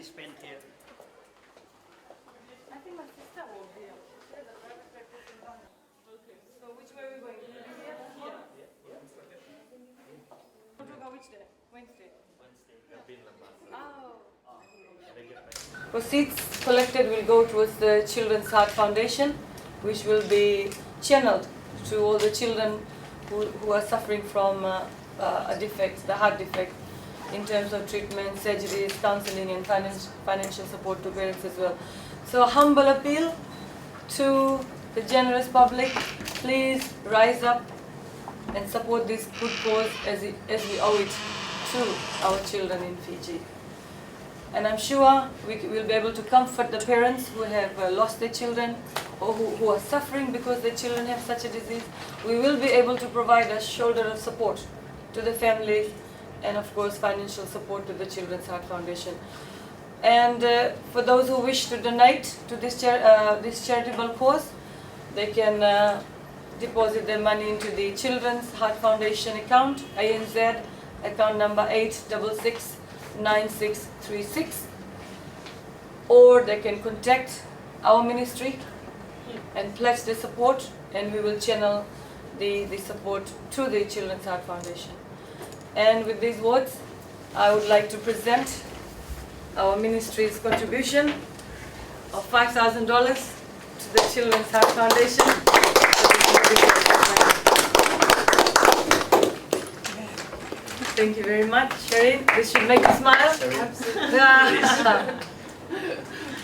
be spent here. I think my sister will be here. Okay, so which way are we going? Will we be here? To go which day? Wednesday. Oh. Proceeds collected will go towards the Children's Heart Foundation, which will be channeled to all the children who are suffering from a defect, the heart defect, in terms of treatment, surgeries, counseling, and financial support to parents as well. So a humble appeal to the generous public: please rise up and support this good cause as we owe it to our children in Fiji. And I'm sure we will be able to comfort the parents who have lost their children or who are suffering because their children have such a disease. We will be able to provide a shoulder of support to the families and of course financial support to the Children's Heart Foundation. And for those who wish to donate to this charitable cause, they can deposit their money into the Children's Heart Foundation account, ANZ, account number 8669636, or they can contact our ministry and pledge their support, and we will channel the support to the Children's Heart Foundation. And with these words, I would like to present our ministry's contribution of $5,000 to the Children's Heart Foundation. Thank you very much, Sherin. This should make you smile.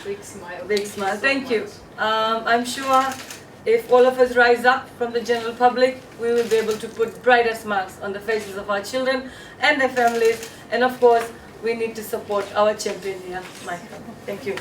Big smile. Big smile. Thank you. I'm sure if all of us rise up from the general public, we will be able to put brighter smiles on the faces of our children and their families. And of course, we need to support our champion here, Michael. Thank you.